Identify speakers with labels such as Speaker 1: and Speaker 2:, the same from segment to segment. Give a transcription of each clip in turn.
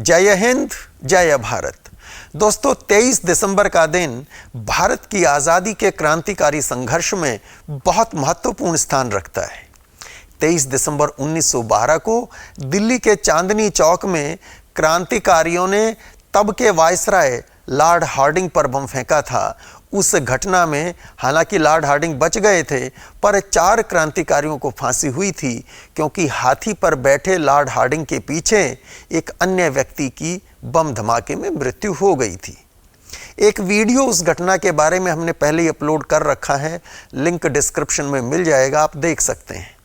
Speaker 1: जय हिंद, जय भारत। दोस्तों, 23 दिसंबर का दिन भारत की आज़ादी के क्रांतिकारी संघर्ष में बहुत महत्वपूर्ण स्थान रखता है। 23 दिसंबर 1912 को दिल्ली के चांदनी चौक में क्रांतिकारियों ने तब के वायसराय लॉर्ड हार्डिंग पर बम फेंका था। उस घटना में हालांकि लॉर्ड हार्डिंग बच गए थे, पर 4 क्रांतिकारियों को फांसी हुई थी, क्योंकि हाथी पर बैठे लॉर्ड हार्डिंग के पीछे एक अन्य व्यक्ति की बम धमाके में मृत्यु हो गई थी। एक वीडियो उस घटना के बारे में हमने पहले ही अपलोड कर रखा है, लिंक डिस्क्रिप्शन में मिल जाएगा, आप देख सकते हैं।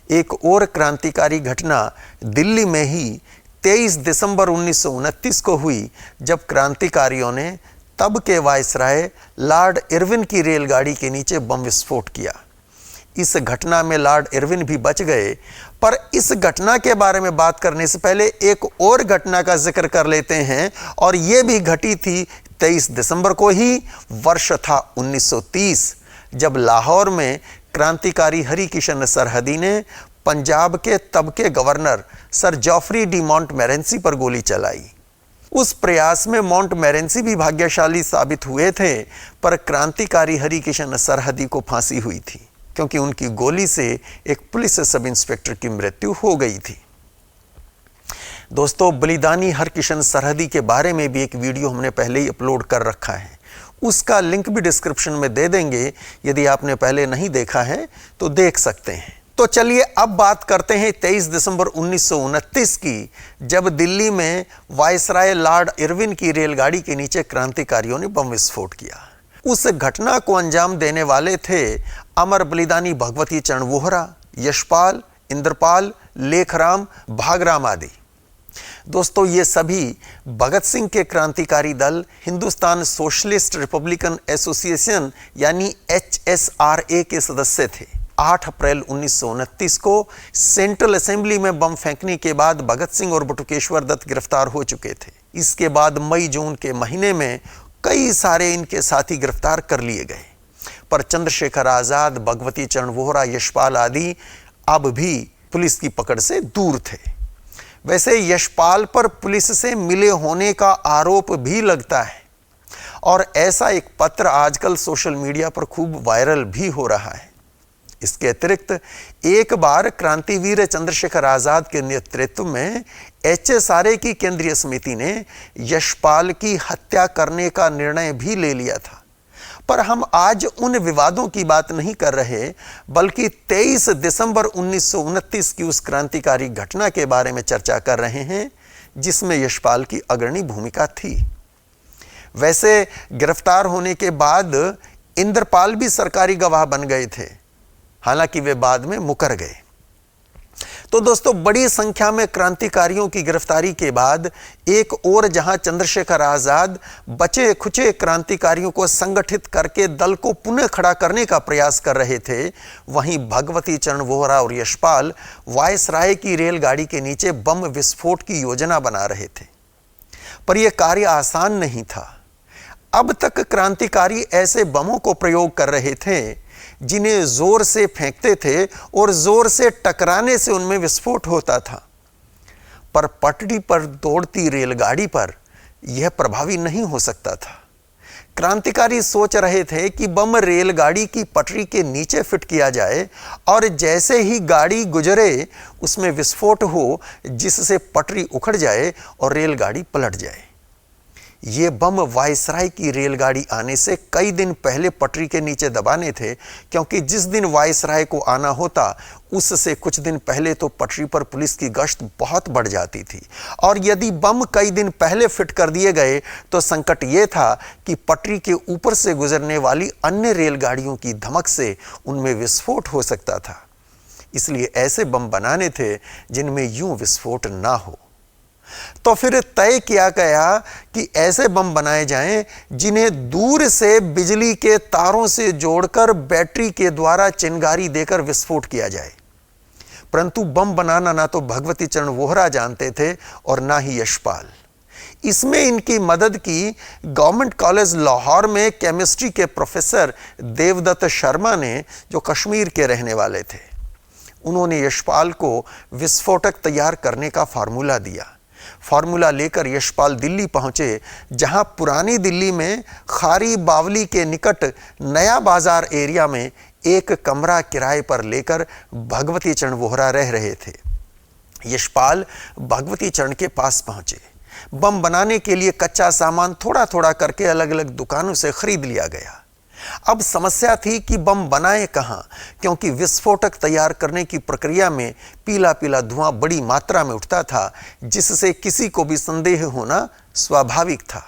Speaker 1: एक और क्रांतिकारी घटना दिल्ली में ही 23 दिसंबर 1929 को हुई, जब क्रांतिकारियों ने तब के वायसराय लॉर्ड इरविन की रेलगाड़ी के नीचे बम विस्फोट किया। इस घटना में लॉर्ड इरविन भी बच गए, पर इस घटना के बारे में बात करने से पहले एक और घटना का जिक्र कर लेते हैं, और यह भी घटी थी 23 दिसंबर को ही। वर्ष था 1930, जब लाहौर में क्रांतिकारी हरिकिशन सरहदी ने पंजाब के तब के गवर्नर सर जॉफरी डी मॉन्टमोरेंसी पर गोली चलाई। उस प्रयास में मॉन्टमोरेंसी भी भाग्यशाली साबित हुए थे, पर क्रांतिकारी हरिकिशन सरहदी को फांसी हुई थी, क्योंकि उनकी गोली से एक पुलिस सब इंस्पेक्टर की मृत्यु हो गई थी। दोस्तों, बलिदानी हरकिशन सरहदी के बारे में भी एक वीडियो हमने पहले ही अपलोड कर रखा है, उसका लिंक भी डिस्क्रिप्शन में दे देंगे। यदि आपने पहले नहीं देखा है तो देख सकते हैं। तो चलिए अब बात करते हैं 23 दिसंबर 1929 की, जब दिल्ली में वायसराय लॉर्ड इरविन की रेलगाड़ी के नीचे क्रांतिकारियों ने बम विस्फोट किया। उस घटना को अंजाम देने वाले थे अमर बलिदानी भगवती चरण वोहरा, यशपाल, इंद्रपाल, लेखराम, भागराम आदि। दोस्तों, ये सभी भगत सिंह के क्रांतिकारी दल हिंदुस्तान सोशलिस्ट रिपब्लिकन एसोसिएशन यानी HSRA के सदस्य थे। 8 अप्रैल 1929 को सेंट्रल असेंबली में बम फेंकने के बाद भगत सिंह और बटुकेश्वर दत्त गिरफ्तार हो चुके थे। इसके बाद मई जून के महीने में कई सारे इनके साथी गिरफ्तार कर लिए गए, पर चंद्रशेखर आजाद, भगवती चरण वोहरा, यशपाल आदि अब भी पुलिस की पकड़ से दूर थे। वैसे यशपाल पर पुलिस से मिले होने का आरोप भी लगता है, और ऐसा एक पत्र आजकल सोशल मीडिया पर खूब वायरल भी हो रहा है। इसके अतिरिक्त एक बार क्रांतिवीर चंद्रशेखर आजाद के नेतृत्व में HSRA की केंद्रीय समिति ने यशपाल की हत्या करने का निर्णय भी ले लिया था। पर हम आज उन विवादों की बात नहीं कर रहे, बल्कि 23 दिसंबर 1929 की उस क्रांतिकारी घटना के बारे में चर्चा कर रहे हैं, जिसमें यशपाल की अग्रणी भूमिका थी। वैसे गिरफ्तार होने के बाद इंद्रपाल भी सरकारी गवाह बन गए थे, हालांकि वे बाद में मुकर गए। तो दोस्तों, बड़ी संख्या में क्रांतिकारियों की गिरफ्तारी के बाद एक और जहां चंद्रशेखर आजाद बचे खुचे क्रांतिकारियों को संगठित करके दल को पुनः खड़ा करने का प्रयास कर रहे थे, वहीं भगवती चरण वोहरा और यशपाल वायसराय की रेलगाड़ी के नीचे बम विस्फोट की योजना बना रहे थे। पर यह कार्य आसान नहीं था। अब तक क्रांतिकारी ऐसे बमों को प्रयोग कर रहे थे जिन्हें जोर से फेंकते थे और जोर से टकराने से उनमें विस्फोट होता था, पर पटरी पर दौड़ती रेलगाड़ी पर यह प्रभावी नहीं हो सकता था। क्रांतिकारी सोच रहे थे कि बम रेलगाड़ी की पटरी के नीचे फिट किया जाए, और जैसे ही गाड़ी गुजरे उसमें विस्फोट हो, जिससे पटरी उखड़ जाए और रेलगाड़ी पलट जाए। ये बम वायसराय की रेलगाड़ी आने से कई दिन पहले पटरी के नीचे दबाने थे, क्योंकि जिस दिन वायसराय को आना होता उससे कुछ दिन पहले तो पटरी पर पुलिस की गश्त बहुत बढ़ जाती थी, और यदि बम कई दिन पहले फिट कर दिए गए तो संकट ये था कि पटरी के ऊपर से गुजरने वाली अन्य रेलगाड़ियों की धमक से उनमें विस्फोट हो सकता था। इसलिए ऐसे बम बनाने थे जिनमें यूं विस्फोट ना हो। तो फिर तय किया गया कि ऐसे बम बनाए जाएं जिन्हें दूर से बिजली के तारों से जोड़कर बैटरी के द्वारा चिंगारी देकर विस्फोट किया जाए। परंतु बम बनाना ना तो भगवती चरण वोहरा जानते थे और ना ही यशपाल। इसमें इनकी मदद की गवर्नमेंट कॉलेज लाहौर में केमिस्ट्री के प्रोफेसर देवदत्त शर्मा ने, जो कश्मीर के रहने वाले थे। उन्होंने यशपाल को विस्फोटक तैयार करने का फार्मूला दिया, फॉर्मूला लेकर यशपाल दिल्ली पहुंचे, जहां पुरानी दिल्ली में खारी बावली के निकट नया बाजार एरिया में एक कमरा किराए पर लेकर भगवती चरण वोहरा रह रहे थे। यशपाल भगवती चरण के पास पहुंचे। बम बनाने के लिए कच्चा सामान थोड़ा थोड़ा करके अलग अलग दुकानों से खरीद लिया गया। अब समस्या थी कि बम बनाए कहां, क्योंकि विस्फोटक तैयार करने की प्रक्रिया में पीला पीला धुआं बड़ी मात्रा में उठता था, जिससे किसी को भी संदेह होना स्वाभाविक था।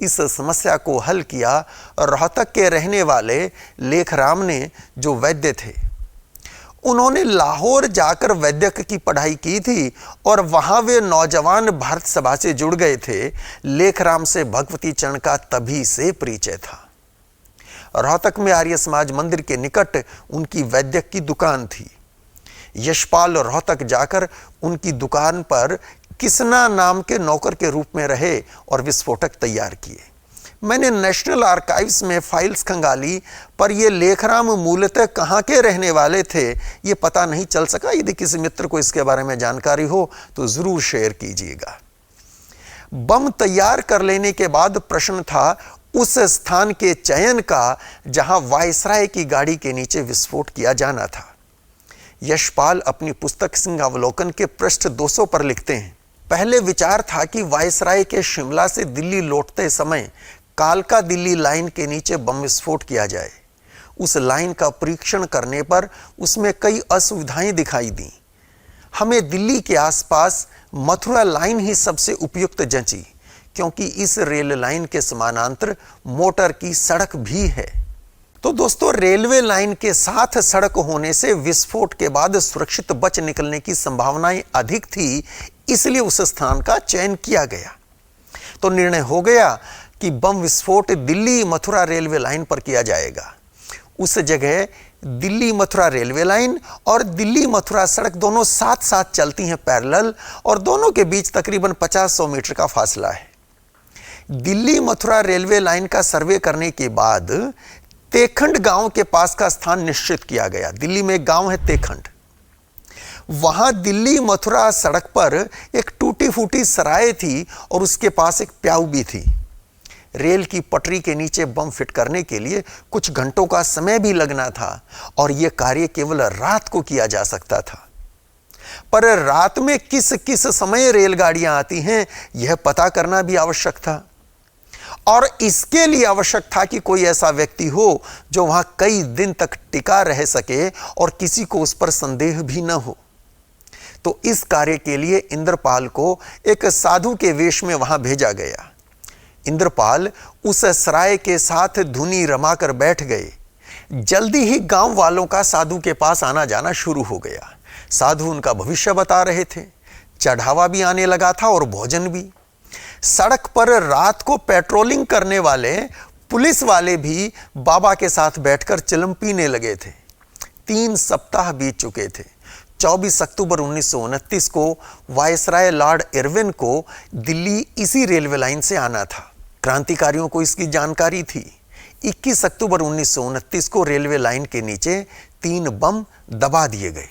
Speaker 1: इस समस्या को हल किया रोहतक के रहने वाले लेखराम ने, जो वैद्य थे। उन्होंने लाहौर जाकर वैद्यक की पढ़ाई की थी और वहां वे नौजवान भारत सभा से जुड़ गए थे। लेखराम से भगवती चरण का तभी से परिचय था। रोहतक में आर्य समाज मंदिर के निकट उनकी वैद्यक की दुकान थी। यशपाल रोहतक जाकर उनकी दुकान पर किसना नाम के नौकर के रूप में रहे और विस्फोटक तैयार किए। मैंने नेशनल आर्काइव्स में फाइल्स खंगाली, पर ये लेखराम मूलतः कहाँ के रहने वाले थे ये पता नहीं चल सका। यदि किसी मित्र को इसके बारे में जानकारी हो तो जरूर शेयर कीजिएगा। बम तैयार कर लेने के बाद प्रश्न था उस स्थान के चयन का जहां वायसराय की गाड़ी के नीचे विस्फोट किया जाना था। यशपाल अपनी पुस्तक सिंहावलोकन के पृष्ठ 200 पर लिखते हैं, पहले विचार था कि वायसराय के शिमला से दिल्ली लौटते समय कालका दिल्ली लाइन के नीचे बम विस्फोट किया जाए। उस लाइन का परीक्षण करने पर उसमें कई असुविधाएं दिखाई दी। हमें दिल्ली के आसपास मथुरा लाइन ही सबसे उपयुक्त जंची, क्योंकि इस रेल लाइन के समानांतर मोटर की सड़क भी है। तो दोस्तों, रेलवे लाइन के साथ सड़क होने से विस्फोट के बाद सुरक्षित बच निकलने की संभावनाएं अधिक थी, इसलिए उस स्थान का चयन किया गया। तो निर्णय हो गया कि बम विस्फोट दिल्ली मथुरा रेलवे लाइन पर किया जाएगा। उस जगह दिल्ली मथुरा रेलवे लाइन और दिल्ली मथुरा सड़क दोनों साथ साथ चलती हैं पैरेलल, और दोनों के बीच तकरीबन 50-100 मीटर का फासला है। दिल्ली मथुरा रेलवे लाइन का सर्वे करने के बाद तेखंड गांव के पास का स्थान निश्चित किया गया। दिल्ली में एक गांव है तेखंड। वहां दिल्ली मथुरा सड़क पर एक टूटी फूटी सराय थी और उसके पास एक प्याऊ भी थी। रेल की पटरी के नीचे बम फिट करने के लिए कुछ घंटों का समय भी लगना था और यह कार्य केवल रात को किया जा सकता था। पर रात में किस किस समय रेलगाड़ियां आती हैं यह पता करना भी आवश्यक था, और इसके लिए आवश्यक था कि कोई ऐसा व्यक्ति हो जो वहां कई दिन तक टिका रह सके और किसी को उस पर संदेह भी न हो। तो इस कार्य के लिए इंद्रपाल को एक साधु के वेश में वहां भेजा गया। इंद्रपाल उस सराय के साथ धुनी रमाकर बैठ गए। जल्दी ही गांव वालों का साधु के पास आना जाना शुरू हो गया। साधु उनका भविष्य बता रहे थे, चढ़ावा भी आने लगा था और भोजन भी। सड़क पर रात को पेट्रोलिंग करने वाले पुलिस वाले भी बाबा के साथ बैठकर चिलम पीने लगे थे। 3 सप्ताह बीत चुके थे। 24 अक्टूबर 1929 को वायसराय लॉर्ड इरविन को दिल्ली इसी रेलवे लाइन से आना था। क्रांतिकारियों को इसकी जानकारी थी। 21 अक्टूबर 1929 को रेलवे लाइन के नीचे 3 बम दबा दिए गए,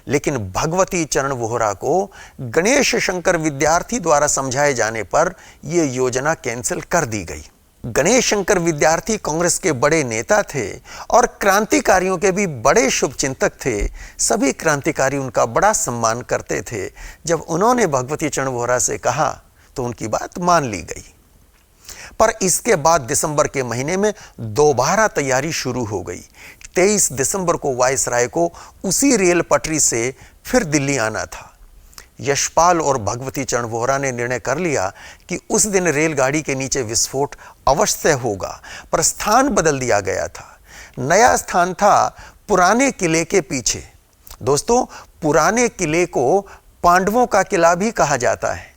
Speaker 1: लेकिन भगवती चरण वोहरा को गणेश शंकर विद्यार्थी द्वारा समझाए जाने पर यह योजना कैंसिल कर दी गई। गणेश शंकर विद्यार्थी कांग्रेस के बड़े नेता थे और क्रांतिकारियों के भी बड़े शुभचिंतक थे। सभी क्रांतिकारी उनका बड़ा सम्मान करते थे। जब उन्होंने भगवती चरण वोहरा से कहा तो उनकी बात मान ली गई। पर इसके बाद दिसंबर के महीने में दोबारा तैयारी शुरू हो गई। 23 दिसंबर को वायसराय को उसी रेल पटरी से फिर दिल्ली आना था। यशपाल और भगवती चरण वोहरा ने निर्णय कर लिया कि उस दिन रेलगाड़ी के नीचे विस्फोट अवश्य होगा, पर स्थान बदल दिया गया था। नया स्थान था पुराने किले के पीछे। दोस्तों, पुराने किले को पांडवों का किला भी कहा जाता है।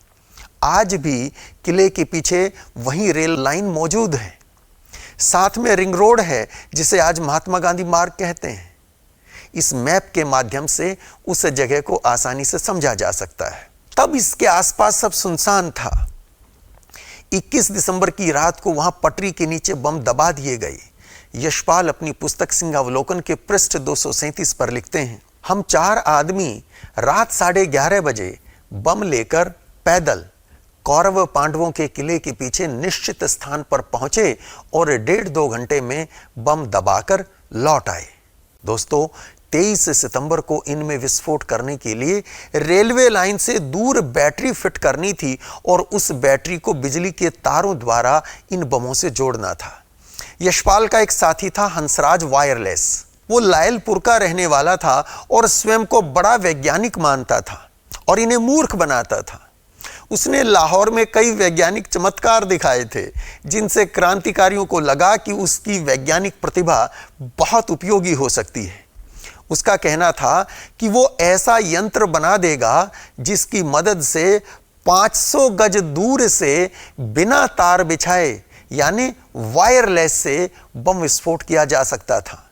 Speaker 1: आज भी किले के पीछे वहीं रेल लाइन मौजूद है। साथ में रिंग रोड है, जिसे आज महात्मा गांधी मार्ग कहते हैं। इस मैप के माध्यम से उस जगह को आसानी से समझा जा सकता है। तब इसके आसपास सब सुनसान था। 21 दिसंबर की रात को वहां पटरी के नीचे बम दबा दिए गए। यशपाल अपनी पुस्तक सिंहावलोकन के पृष्ठ 237 पर लिखते हैं, हम 4 आदमी रात 11:30 बजे बम लेकर पैदल कौरव पांडवों के किले के पीछे निश्चित स्थान पर पहुंचे और 1.5-2 घंटे में बम दबाकर लौट आए। दोस्तों, 23 सितंबर को इनमें विस्फोट करने के लिए रेलवे लाइन से दूर बैटरी फिट करनी थी और उस बैटरी को बिजली के तारों द्वारा इन बमों से जोड़ना था। यशपाल का एक साथी था हंसराज वायरलेस। वो लायलपुर का रहने वाला था और स्वयं को बड़ा वैज्ञानिक मानता था और इन्हें मूर्ख बनाता था। उसने लाहौर में कई वैज्ञानिक चमत्कार दिखाए थे जिनसे क्रांतिकारियों को लगा कि उसकी वैज्ञानिक प्रतिभा बहुत उपयोगी हो सकती है। उसका कहना था कि वो ऐसा यंत्र बना देगा जिसकी मदद से 500 गज दूर से बिना तार बिछाए यानी वायरलेस से बम विस्फोट किया जा सकता था।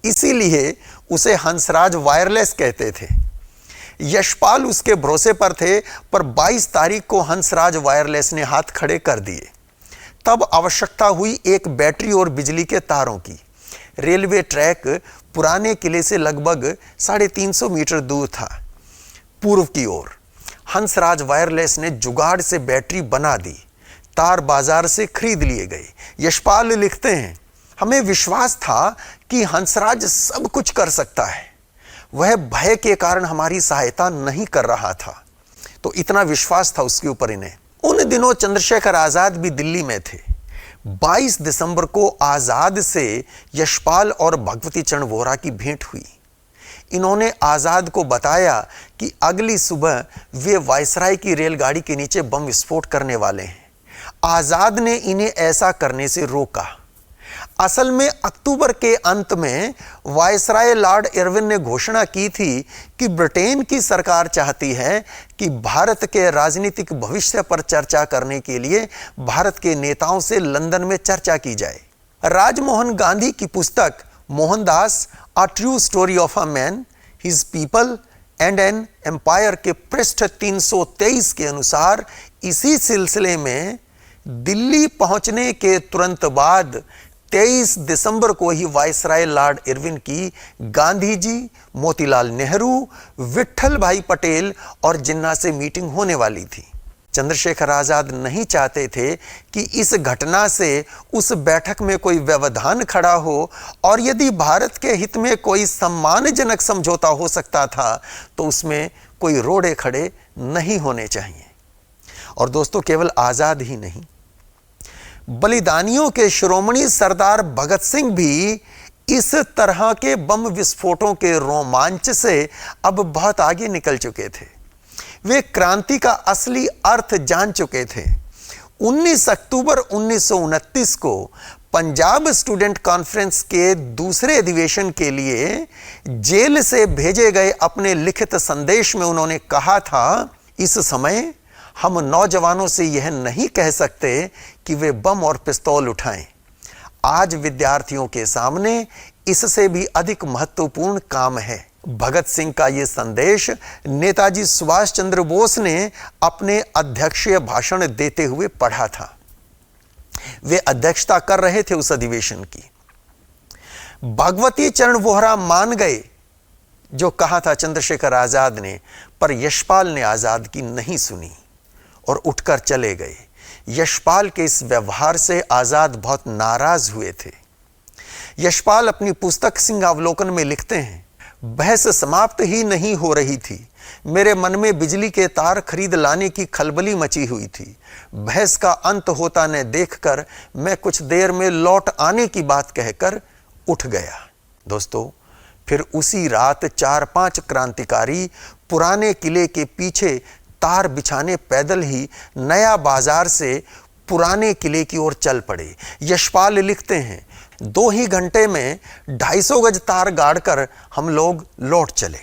Speaker 1: इसीलिए उसे हंसराज वायरलेस कहते थे। यशपाल उसके भरोसे पर थे, पर 22 तारीख को हंसराज वायरलेस ने हाथ खड़े कर दिए। तब आवश्यकता हुई एक बैटरी और बिजली के तारों की। रेलवे ट्रैक पुराने किले से लगभग 350 मीटर दूर था, पूर्व की ओर। हंसराज वायरलेस ने जुगाड़ से बैटरी बना दी। तार बाजार से खरीद लिए गए। यशपाल लिखते हैं, हमें विश्वास था कि हंसराज सब कुछ कर सकता है। वह भय के कारण हमारी सहायता नहीं कर रहा था। तो इतना विश्वास था उसके ऊपर इन्हें। उन दिनों चंद्रशेखर आजाद भी दिल्ली में थे। 22 दिसंबर को आजाद से यशपाल और भगवती चरण वोहरा की भेंट हुई। इन्होंने आजाद को बताया कि अगली सुबह वे वायसराय की रेलगाड़ी के नीचे बम विस्फोट करने वाले हैं। आजाद ने इन्हें ऐसा करने से रोका। असल में अक्टूबर के अंत में वायसराय लॉर्ड इरविन ने घोषणा की थी कि ब्रिटेन की सरकार चाहती है कि भारत के राजनीतिक भविष्य पर चर्चा करने के लिए भारत के नेताओं से लंदन में चर्चा की जाए। राजमोहन गांधी की पुस्तक Mohandas a true story of a man, his people and an empire के पृष्ठ 323 के अनुसार इसी सिलसिले में दिल्ली पहुंचने के तुरंत बाद 23 दिसंबर को ही वायसराय लॉर्ड इरविन की गांधी जी, मोतीलाल नेहरू, विट्ठल भाई पटेल और जिन्ना से मीटिंग होने वाली थी। चंद्रशेखर आजाद नहीं चाहते थे कि इस घटना से उस बैठक में कोई व्यवधान खड़ा हो और यदि भारत के हित में कोई सम्मानजनक समझौता हो सकता था तो उसमें कोई रोड़े खड़े नहीं होने चाहिए। और दोस्तों, केवल आजाद ही नहीं, बलिदानियों के शिरोमणि सरदार भगत सिंह भी इस तरह के बम विस्फोटों के रोमांच से अब बहुत आगे निकल चुके थे। वे क्रांति का असली अर्थ जान चुके थे। 19 अक्टूबर 1929 को पंजाब स्टूडेंट कॉन्फ्रेंस के दूसरे अधिवेशन के लिए जेल से भेजे गए अपने लिखित संदेश में उन्होंने कहा था, इस समय हम नौजवानों से यह नहीं कह सकते कि वे बम और पिस्तौल उठाएं। आज विद्यार्थियों के सामने इससे भी अधिक महत्वपूर्ण काम है। भगत सिंह का यह संदेश नेताजी सुभाष चंद्र बोस ने अपने अध्यक्षीय भाषण देते हुए पढ़ा था। वे अध्यक्षता कर रहे थे उस अधिवेशन की। भगवती चरण वोहरा मान गए जो कहा था चंद्रशेखर आजाद ने, पर यशपाल ने आजाद की नहीं सुनी और उठकर चले गए। यशपाल के इस व्यवहार से आजाद बहुत नाराज हुए थे। यशपाल अपनी पुस्तक सिंहावलोकन में लिखते हैं, बहस समाप्त ही नहीं हो रही थी। मेरे मन में बिजली के तार खरीद लाने की खलबली मची हुई थी। बहस का अंत होता न देखकर मैं कुछ देर में लौट आने की बात कहकर उठ गया। दोस्तों, फिर उसी रात 4-5 क्रांतिकारी पुराने किले के पीछे तार बिछाने पैदल ही नया बाजार से पुराने किले की ओर चल पड़े। यशपाल लिखते हैं, 2 ही घंटे में 250 गज तार गाड़कर हम लोग लौट चले।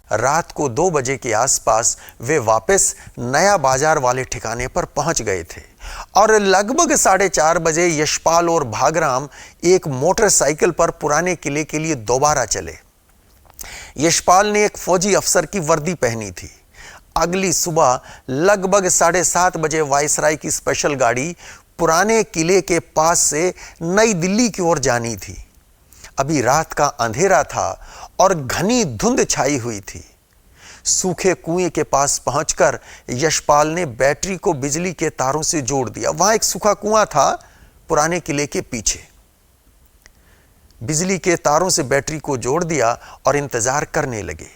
Speaker 1: रात को 2 बजे के आसपास वे वापस नया बाजार वाले ठिकाने पर पहुंच गए थे और लगभग 4:30 बजे यशपाल और भागराम एक मोटरसाइकिल पर पुराने किले के लिए दोबारा चले। यशपाल ने एक फौजी अफसर की वर्दी पहनी थी। अगली सुबह लगभग 7:30 बजे वायसराय की स्पेशल गाड़ी पुराने किले के पास से नई दिल्ली की ओर जानी थी। अभी रात का अंधेरा था और घनी धुंध छाई हुई थी। सूखे कुएं के पास पहुंचकर यशपाल ने बैटरी को बिजली के तारों से जोड़ दिया। वहां एक सूखा कुआं था पुराने किले के पीछे। बिजली के तारों से बैटरी को जोड़ दिया और इंतजार करने लगे।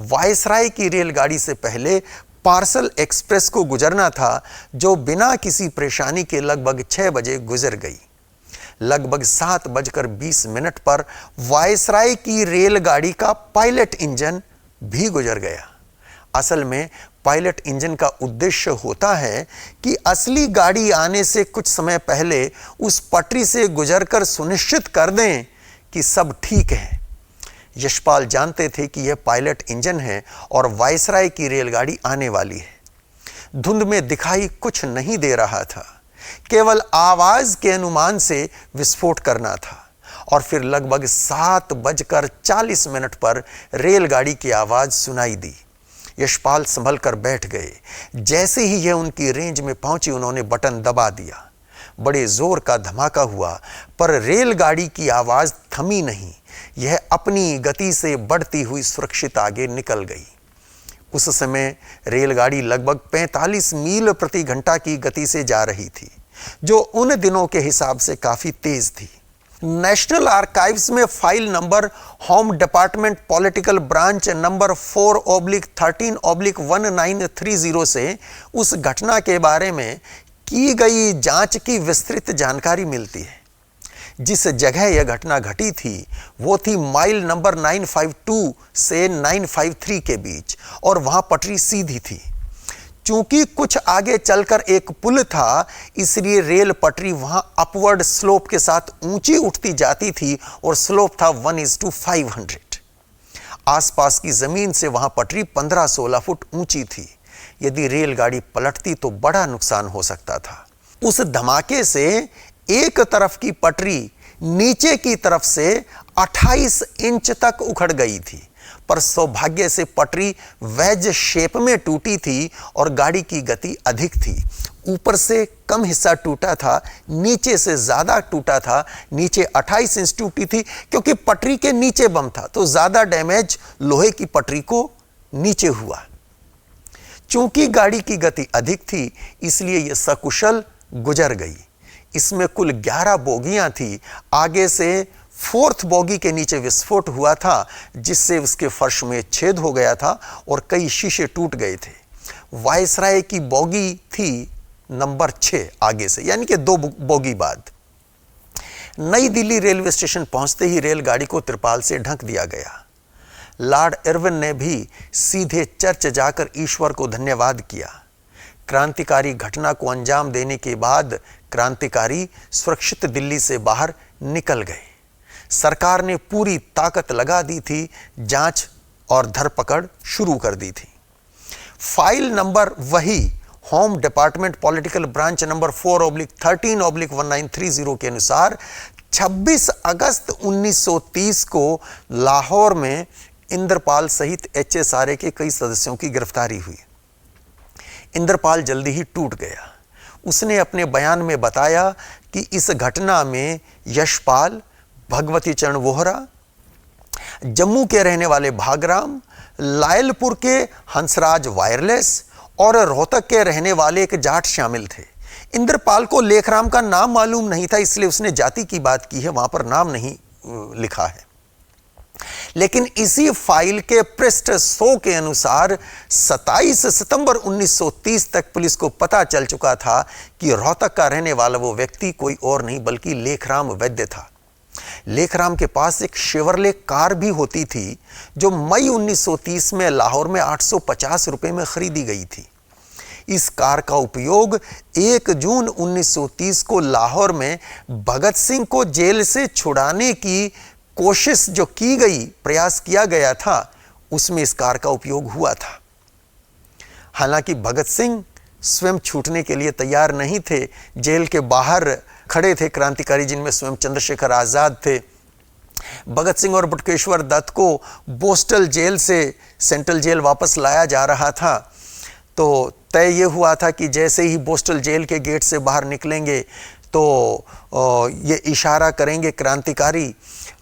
Speaker 1: वायसराय की रेलगाड़ी से पहले पार्सल एक्सप्रेस को गुजरना था, जो बिना किसी परेशानी के लगभग 6 बजे गुजर गई। लगभग 7:20 पर वायसराय की रेलगाड़ी का पायलट इंजन भी गुजर गया। असल में पायलट इंजन का उद्देश्य होता है कि असली गाड़ी आने से कुछ समय पहले उस पटरी से गुजरकर सुनिश्चित कर दें कि सब ठीक है। यशपाल जानते थे कि यह पायलट इंजन है और वायसराय की रेलगाड़ी आने वाली है। धुंध में दिखाई कुछ नहीं दे रहा था, केवल आवाज के अनुमान से विस्फोट करना था। और फिर लगभग 7:40 पर रेलगाड़ी की आवाज सुनाई दी। यशपाल संभल कर बैठ गए। जैसे ही यह उनकी रेंज में पहुंची, उन्होंने बटन दबा दिया। बड़े जोर का धमाका हुआ, पर रेलगाड़ी की आवाज थमी नहीं। यह अपनी गति से बढ़ती हुई सुरक्षित आगे निकल गई। उस समय रेलगाड़ी लगभग 45 मील प्रति घंटा की गति से जा रही थी, जो उन दिनों के हिसाब से काफी तेज थी। नेशनल आर्काइव्स में file number home department political branch number 4/13/1930 से उस घटना के बारे में की गई जांच की विस्तृत जानकारी मिलती है। जिस जगह यह घटना घटी थी वो थी माइल नंबर 952 से 953 के बीच, और वहां पटरी सीधी थी। चूंकि कुछ आगे चलकर एक पुल था, इसलिए रेल पटरी वहां अपवर्ड स्लोप के साथ ऊंची उठती जाती थी और स्लोप था 1:500। आसपास की जमीन से वहां पटरी 15-16 फुट ऊंची थी। यदि रेलगाड़ी पलटती तो बड़ा नुकसान हो सकता था। उस धमाके से एक तरफ की पटरी नीचे की तरफ से 28 इंच तक उखड़ गई थी, पर सौभाग्य से पटरी वेज शेप में टूटी थी और गाड़ी की गति अधिक थी। ऊपर से कम हिस्सा टूटा था, नीचे से ज्यादा टूटा था। नीचे 28 इंच टूटी थी क्योंकि पटरी के नीचे बम था, तो ज्यादा डैमेज लोहे की पटरी को नीचे हुआ। चूंकि गाड़ी की गति अधिक थी, इसलिए यह सकुशल गुजर गई। इसमें कुल 11 बोगियां थी। आगे से 4th बोगी के नीचे विस्फोट हुआ था, जिससे उसके फर्श में छेद हो गया था और कई शीशे टूट गए थे। वायसराय की बोगी थी नंबर 6 आगे से, यानी कि 2 बोगी बाद। नई दिल्ली रेलवे स्टेशन पहुंचते ही रेलगाड़ी को तिरपाल से ढक दिया गया। लॉर्ड इरविन ने भी सीधे चर्च जाकर ईश्वर को धन्यवाद किया। क्रांतिकारी घटना को अंजाम देने के बाद क्रांतिकारी सुरक्षित दिल्ली से बाहर निकल गए। सरकार ने पूरी ताकत लगा दी थी, जांच और धरपकड़ शुरू कर दी थी। फाइल नंबर वही home department political branch number 4/13/1930 के अनुसार 26 अगस्त 1930 को लाहौर में इंद्रपाल सहित HSRA के कई सदस्यों की गिरफ्तारी हुई। इंद्रपाल जल्दी ही टूट गया। उसने अपने बयान में बताया कि इस घटना में यशपाल, भगवती चरण वोहरा, जम्मू के रहने वाले भागराम, लायलपुर के हंसराज वायरलेस और रोहतक के रहने वाले एक जाट शामिल थे। इंद्रपाल को लेखराम का नाम मालूम नहीं था, इसलिए उसने जाति की बात की है, वहां पर नाम नहीं लिखा है। लेकिन इसी फाइल के पृष्ठ 100 के अनुसार 27 सितंबर 1930 तक पुलिस को पता चल चुका था कि रोहतक का रहने वाला वो व्यक्ति कोई और नहीं बल्कि लेखराम वैद्य था। लेखराम के पास एक शेवरले कार भी होती थी, जो मई 1930 में लाहौर में 850 रुपए में खरीदी गई थी। इस कार का उपयोग 1 जून 1930 को लाहौर में भगत सिंह को जेल से छुड़ाने की कोशिश जो की गई, प्रयास किया गया था, उसमें इस कार का उपयोग हुआ था। हालांकि भगत सिंह स्वयं छूटने के लिए तैयार नहीं थे। जेल के बाहर खड़े थे क्रांतिकारी, जिनमें स्वयं चंद्रशेखर आजाद थे। भगत सिंह और बटुकेश्वर दत्त को बोस्टल जेल से सेंट्रल जेल वापस लाया जा रहा था। तो तय ये हुआ था कि जैसे ही बोस्टल जेल के गेट से बाहर निकलेंगे तो ये इशारा करेंगे क्रांतिकारी,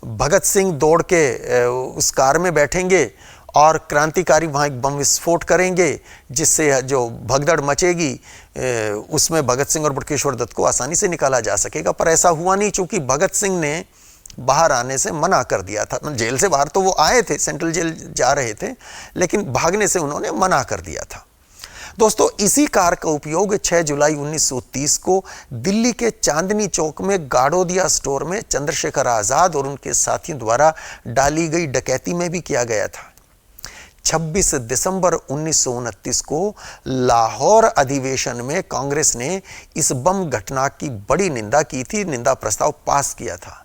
Speaker 1: भगत सिंह दौड़ के उस कार में बैठेंगे और क्रांतिकारी वहाँ एक बम विस्फोट करेंगे जिससे जो भगदड़ मचेगी उसमें भगत सिंह और बटुकेश्वर दत्त को आसानी से निकाला जा सकेगा। पर ऐसा हुआ नहीं, चूंकि भगत सिंह ने बाहर आने से मना कर दिया था। जेल से बाहर तो वो आए थे, सेंट्रल जेल जा रहे थे, लेकिन भागने से उन्होंने मना कर दिया था। दोस्तों, इसी कार का उपयोग 6 जुलाई 1930 को दिल्ली के चांदनी चौक में गाड़ोदिया स्टोर में चंद्रशेखर आजाद और उनके साथियों द्वारा डाली गई डकैती में भी किया गया था। 26 दिसंबर 1929 को लाहौर अधिवेशन में कांग्रेस ने इस बम घटना की बड़ी निंदा की थी, निंदा प्रस्ताव पास किया था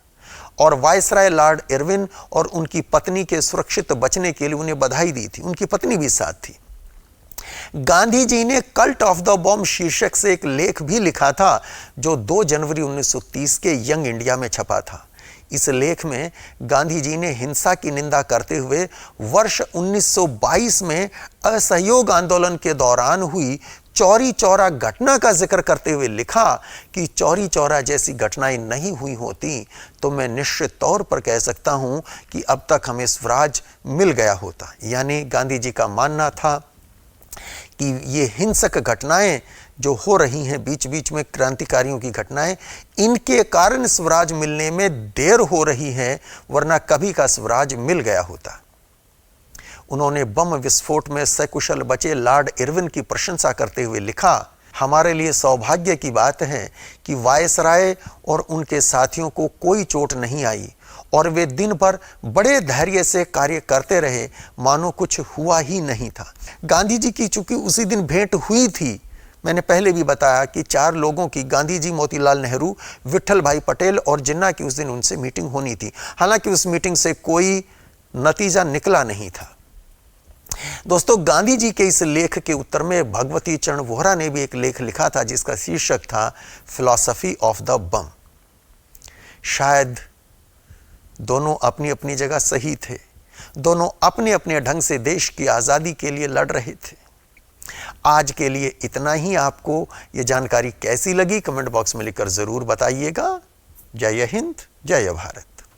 Speaker 1: और वायसराय लॉर्ड इरविन और उनकी पत्नी के सुरक्षित बचने के लिए उन्हें बधाई दी थी। उनकी पत्नी भी साथ थी। गांधी जी ने कल्ट ऑफ द बॉम्ब शीर्षक से एक लेख भी लिखा था जो 2 जनवरी 1930 के यंग इंडिया में छपा था। इस लेख में गांधी जी ने हिंसा की निंदा करते हुए वर्ष 1922 में असहयोग आंदोलन के दौरान हुई चौरी चौरा घटना का जिक्र करते हुए लिखा कि चौरी चौरा जैसी घटनाएं नहीं हुई होती तो मैं निश्चित तौर पर कह सकता हूं कि अब तक हमें स्वराज मिल गया होता। यानी गांधी जी का मानना था कि ये हिंसक घटनाएं जो हो रही हैं, बीच बीच में क्रांतिकारियों की घटनाएं, इनके कारण स्वराज मिलने में देर हो रही है, वरना कभी का स्वराज मिल गया होता। उन्होंने बम विस्फोट में सकुशल बचे लॉर्ड इरविन की प्रशंसा करते हुए लिखा, हमारे लिए सौभाग्य की बात है कि वायसराय और उनके साथियों को कोई चोट नहीं आई और वे दिन भर बड़े धैर्य से कार्य करते रहे, मानो कुछ हुआ ही नहीं था। गांधी जी की चूंकि उसी दिन भेंट हुई थी, मैंने पहले भी बताया कि 4 लोगों की, गांधी जी, मोतीलाल नेहरू, विट्ठल भाई पटेल और जिन्ना की उस दिन उनसे मीटिंग होनी थी। हालांकि उस मीटिंग से कोई नतीजा निकला नहीं था। दोस्तों, गांधी जी के इस लेख के उत्तर में भगवती चरण वोहरा ने भी एक लेख लिखा था जिसका शीर्षक था फिलॉसफी ऑफ द बम। शायद दोनों अपनी अपनी जगह सही थे, दोनों अपने अपने ढंग से देश की आज़ादी के लिए लड़ रहे थे। आज के लिए इतना ही। आपको ये जानकारी कैसी लगी कमेंट बॉक्स में लिखकर जरूर बताइएगा। जय हिंद, जय भारत।